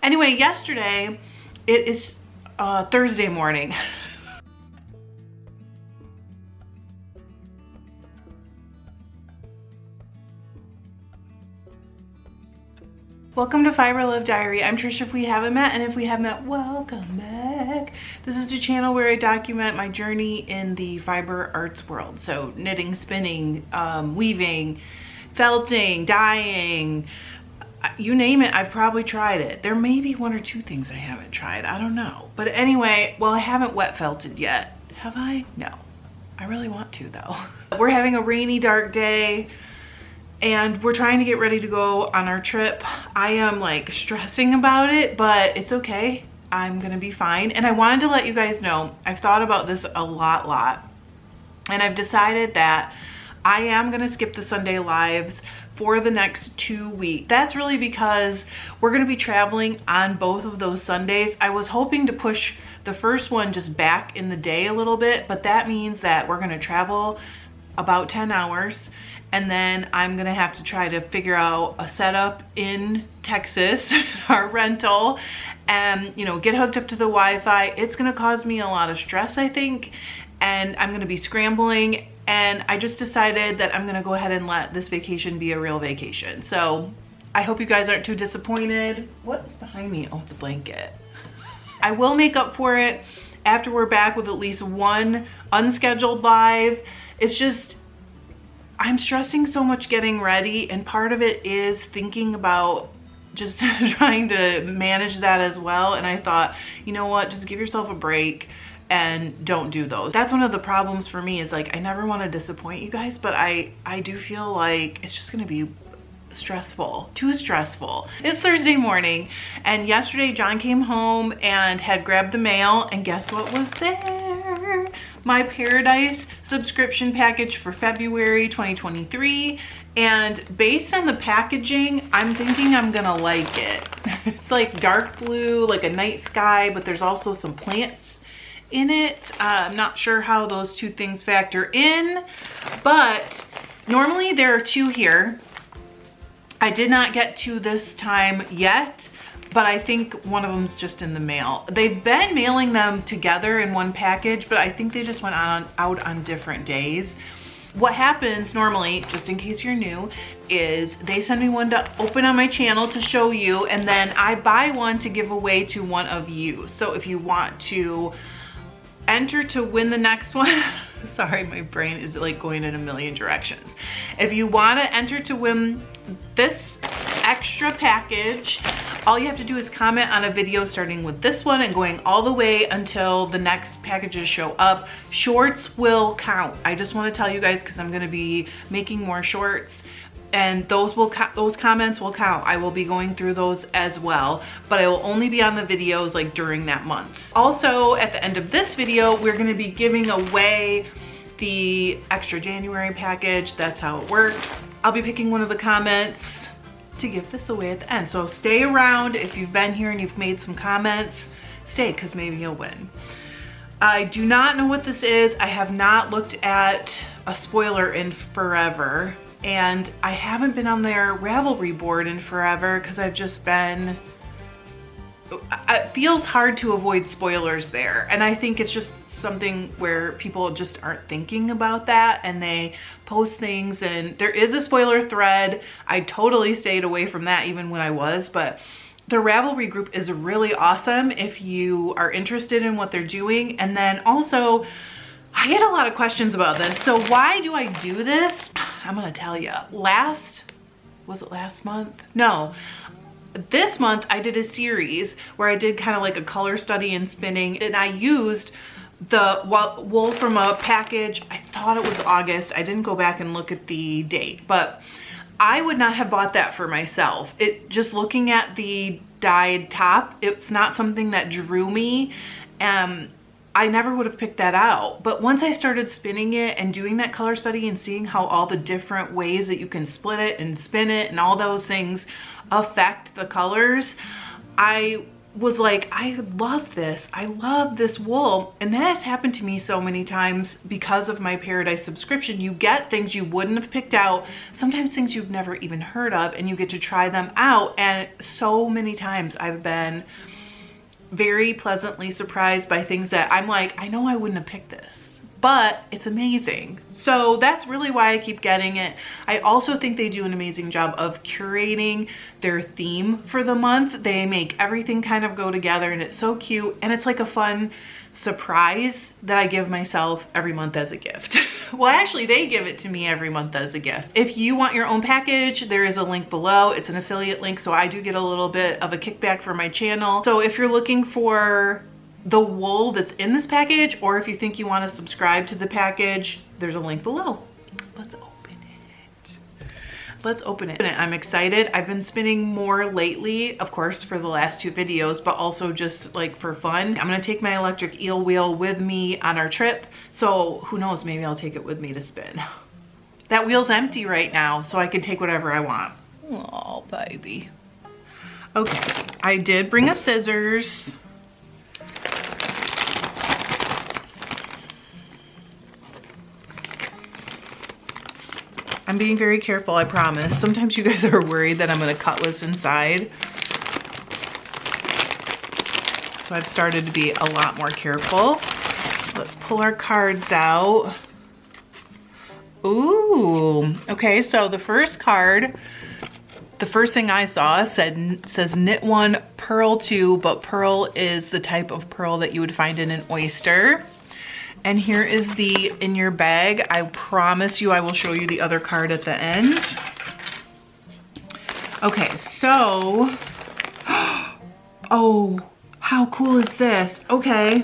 Anyway, yesterday, it is Thursday morning. Welcome to Fiber Love Diary. I'm Trish if we haven't met, and if we have met, welcome back. This is a channel where I document my journey in the fiber arts world. So knitting, spinning, weaving, felting, dyeing, you name it, I've probably tried it. There may be one or two things I haven't tried, I don't know. But anyway, well, I haven't wet felted yet. Have I? No. I really want to though. We're having a rainy, dark day, and we're trying to get ready to go on our trip. I am like stressing about it, but it's okay. I'm gonna be fine. And I wanted to let you guys know, I've thought about this a lot, and I've decided that I am gonna skip the Sunday lives for the next 2 weeks. That's really because we're gonna be traveling on both of those Sundays. I was hoping to push the first one just back in the day a little bit, but that means that we're gonna travel about 10 hours, and then I'm gonna have to try to figure out a setup in Texas, our rental, and you know, get hooked up to the Wi-Fi. It's gonna cause me a lot of stress, I think, and I'm gonna be scrambling, and I just decided that I'm gonna go ahead and let this vacation be a real vacation. So I hope you guys aren't too disappointed. What is behind me? Oh, it's a blanket. I will make up for it after we're back with at least one unscheduled live. It's just, I'm stressing so much getting ready, and part of it is thinking about just trying to manage that as well. And I thought, you know what, just give yourself a break and don't do those. That's one of the problems for me, is like, I never want to disappoint you guys, but I do feel like it's just gonna be stressful, too stressful. It's Thursday morning, and yesterday John came home and had grabbed the mail, and guess what was there? My Paradise subscription package for February 2023. And based on the packaging, I'm thinking I'm gonna like it. It's like dark blue, like a night sky, but there's also some plants in it. I'm not sure how those two things factor in, but normally there are two here. I did not get two this time yet, but I think one of them's just in the mail. They've been mailing them together in one package, but I think they just went out on different days. What happens normally, just in case you're new, is they send me one to open on my channel to show you, and then I buy one to give away to one of you. So if you want to enter to win the next one, sorry, my brain is like going in a million directions. If you want to enter to win this extra package, all you have to do is comment on a video starting with this one and going all the way until the next packages show up. Shorts will count. I just want to tell you guys, because I'm going to be making more shorts, and those comments will count. I will be going through those as well, but I will only be on the videos like during that month. Also, at the end of this video, we're going to be giving away the extra January package. That's how it works. I'll be picking one of the comments to give this away at the end. So stay around. If you've been here and you've made some comments, stay, because maybe you'll win. I do not know what this is. I have not looked at a spoiler in forever, and I haven't been on their Ravelry board in forever because I've just been, it feels hard to avoid spoilers there. And I think it's just something where people just aren't thinking about that, and they post things, and there is a spoiler thread. I totally stayed away from that even when I was, but the Ravelry group is really awesome if you are interested in what they're doing. And then also, I get a lot of questions about this. So why do I do this? I'm gonna tell you. Was it last month? No. This month I did a series where I did kind of like a color study in spinning, and I used the wool from a package. I thought it was August. I didn't go back and look at the date, but I would not have bought that for myself. It just looking at the dyed top, it's not something that drew me. I never would have picked that out. But once I started spinning it and doing that color study and seeing how all the different ways that you can split it and spin it and all those things affect the colors, I was like, I love this. I love this wool. And that has happened to me so many times because of my Paradise subscription. You get things you wouldn't have picked out, sometimes things you've never even heard of, and you get to try them out. And so many times I've been very pleasantly surprised by things that I'm like, I know I wouldn't have picked this, but it's amazing. So that's really why I keep getting it. I also think they do an amazing job of curating their theme for the month. They make everything kind of go together, and it's so cute, and it's like a fun surprise that I give myself every month as a gift. Well, actually they give it to me every month as a gift. If you want your own package, there is a link below. It's an affiliate link, so I do get a little bit of a kickback for my channel. So if you're looking for the wool that's in this package, or if you think you want to subscribe to the package, there's a link below. Let's open it. Let's open it. I'm excited. I've been spinning more lately, of course, for the last 2 videos, but also just like for fun. I'm gonna take my electric eel wheel with me on our trip. So who knows, maybe I'll take it with me to spin. That wheel's empty right now, so I can take whatever I want. Oh, baby. Okay, I did bring a scissors. I'm being very careful, I promise. Sometimes you guys are worried that I'm gonna cut what's inside. So I've started to be a lot more careful. Let's pull our cards out. Ooh, okay, so the first card, the first thing I saw says knit 1, purl 2, but pearl is the type of pearl that you would find in an oyster. And here is the in your bag. I promise you I will show you the other card at the end. Okay, so, oh, how cool is this? Okay,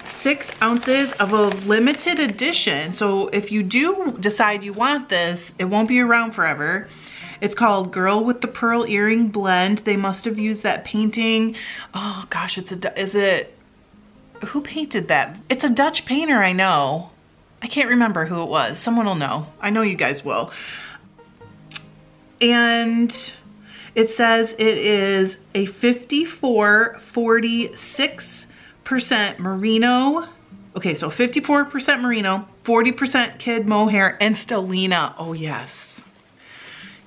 6 ounces of a limited edition. So if you do decide you want this, it won't be around forever. It's called Girl with the Pearl Earring Blend. They must have used that painting. Oh gosh, who painted that? It's a Dutch painter, I know. I can't remember who it was. Someone will know. I know you guys will. And it says it is a 54-46% merino. Okay, so 54% merino, 40% kid mohair, and Stellina. Oh yes.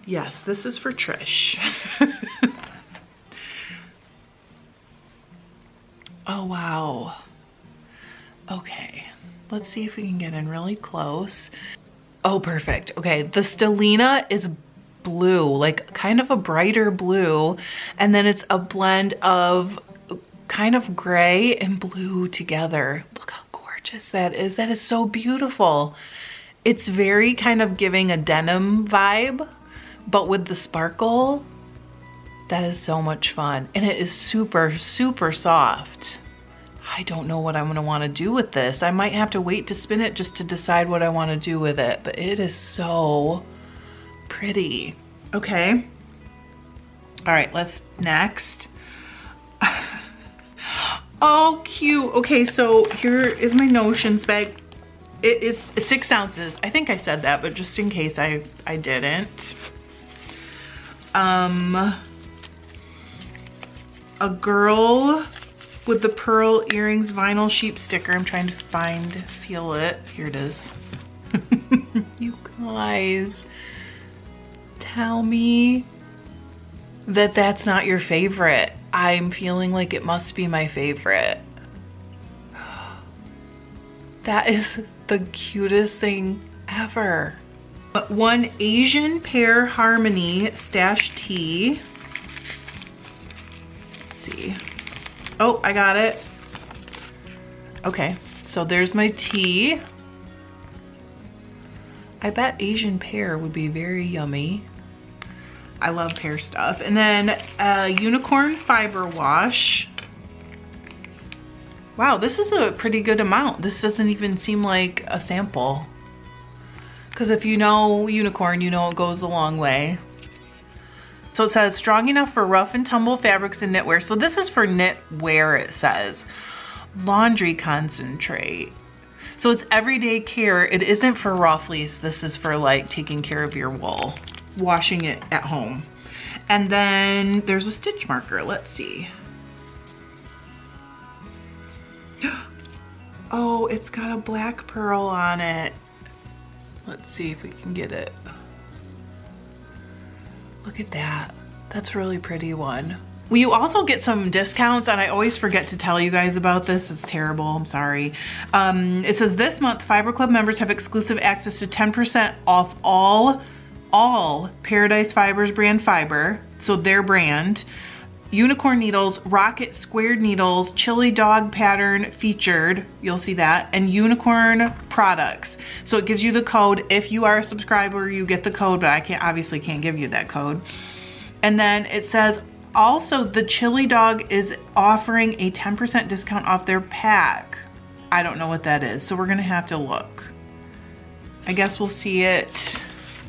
Yes, this is for Trish. Oh, wow. Okay, let's see if we can get in really close. Oh, perfect. Okay, the Stellina is blue, like kind of a brighter blue. And then it's a blend of kind of gray and blue together. Look how gorgeous that is. That is so beautiful. It's very kind of giving a denim vibe, but with the sparkle. That is so much fun. And it is super, super soft. I don't know what I'm gonna wanna do with this. I might have to wait to spin it just to decide what I wanna do with it, but it is so pretty. Okay. All right, let's next. Oh, cute. Okay, so here is my notions bag. It is 6 ounces. I think I said that, but just in case I didn't. A girl with the pearl earrings vinyl sheep sticker. I'm trying to feel it. Here it is. You guys, tell me that that's not your favorite. I'm feeling like it must be my favorite. That is the cutest thing ever. One Asian Pear Harmony Stash Tee. Let's see. Oh, I got it. Okay, so there's my tee. I bet Asian pear would be very yummy. I love pear stuff. And then a unicorn fiber wash. Wow, this is a pretty good amount. This doesn't even seem like a sample. Because if you know unicorn, you know it goes a long way. So it says strong enough for rough and tumble fabrics and knitwear. So this is for knitwear, it says. Laundry concentrate. So it's everyday care. It isn't for raw fleece. This is for like taking care of your wool, washing it at home. And then there's a stitch marker. Let's see. Oh, it's got a black pearl on it. Let's see if we can get it. Look at that. That's a really pretty one. Well, you also get some discounts, and I always forget to tell you guys about this. It's terrible, I'm sorry. It says this month, Fiber Club members have exclusive access to 10% off all Paradise Fibers brand fiber, so their brand, unicorn needles, rocket squared needles, chili dog pattern featured, you'll see that, and unicorn products. So it gives you the code. If you are a subscriber, you get the code, but I obviously can't give you that code. And then it says also the chili dog is offering a 10% discount off their pack. I don't know what that is, so we're gonna have to look. I guess we'll see it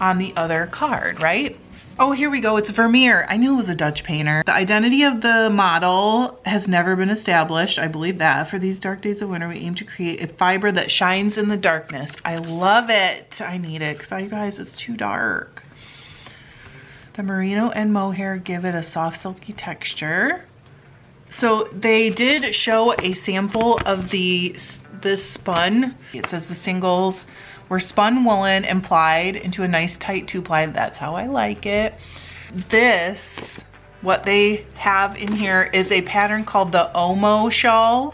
on the other card, right? Oh, here we go. It's Vermeer. I knew it was a Dutch painter. The identity of the model has never been established. I believe that. For these dark days of winter, we aim to create a fiber that shines in the darkness. I love it. I need it because, you guys, it's too dark. The merino and mohair give it a soft, silky texture. So they did show a sample of this spun. It says the singles were spun woolen and plied into a nice tight 2-ply. That's how I like it. This, what they have in here is a pattern called the Omo Shawl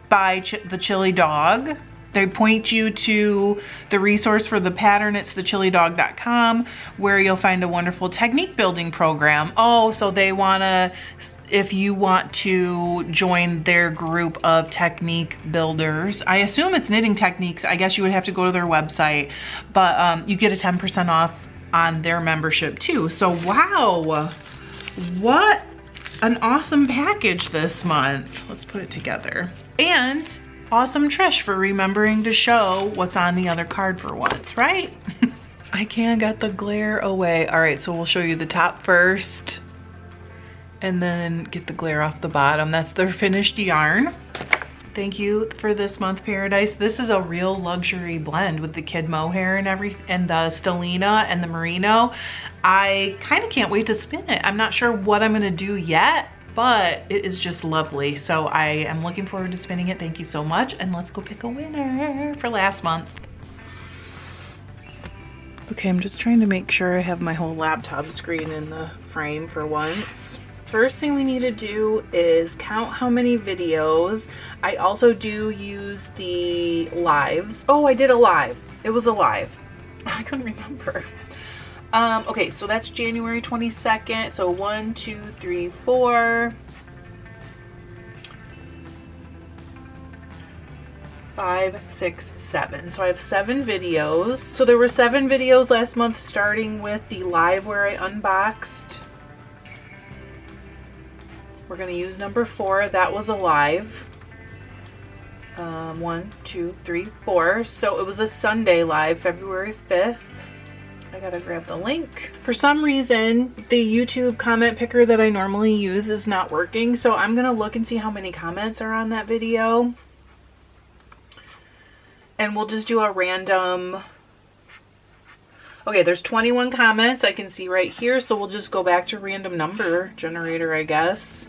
by the Chili Dog. They point you to the resource for the pattern. It's thechilidog.com, where you'll find a wonderful technique building program. Oh, so they wanna, if you want to join their group of technique builders, I assume it's knitting techniques. I guess you would have to go to their website, but you get a 10% off on their membership too. So wow, what an awesome package this month. Let's put it together. And awesome Trish for remembering to show what's on the other card for once, right? I can't get the glare away. All right, so we'll show you the top first and then get the glare off the bottom. That's their finished yarn. Thank you for this month, Paradise. This is a real luxury blend with the kid mohair and the Stellina and the merino. I kind of can't wait to spin it. I'm not sure what I'm gonna do yet, but it is just lovely. So I am looking forward to spinning it. Thank you so much. And let's go pick a winner for last month. Okay, I'm just trying to make sure I have my whole laptop screen in the frame for once. First thing we need to do is count how many videos. I also do use the lives. Oh, I did a live. It was a live. I couldn't remember. Okay, so that's January 22nd. So 1, 2, 3, 4, 5, 6, 7. So I have 7 videos. So there were 7 videos last month, starting with the live where I unboxed. We're gonna use number 4. That was a live. 1, 2, 3, 4. So it was a Sunday live, February 5th. I gotta grab the link. For some reason, the YouTube comment picker that I normally use is not working, so I'm gonna look and see how many comments are on that video. And we'll just do a random. Okay, there's 21 comments I can see right here, so we'll just go back to random number generator, I guess.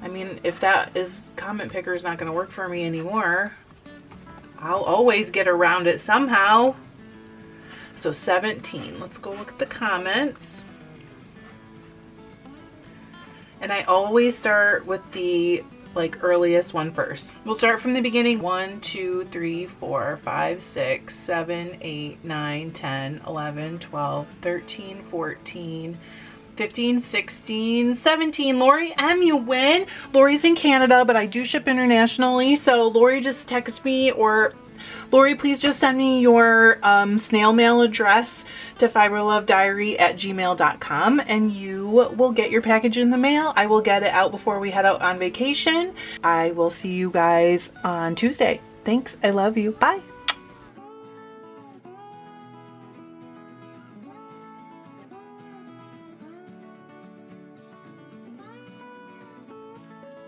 I mean, if that comment picker is not gonna work for me anymore, I'll always get around it somehow. So 17. Let's go look at the comments. And I always start with the earliest one first. We'll start from the beginning. 1, 2, 3, 4, 5, 6, 7, 8, 9, 10, 11, 12, 13, 14, 15, 16, 17. Lori M, you win. Lori's in Canada, but I do ship internationally. So Lori, just text me, or Lori, please just send me your snail mail address to fiberlovediary@gmail.com and you will get your package in the mail. I will get it out before we head out on vacation. I will see you guys on Tuesday. Thanks. I love you. Bye.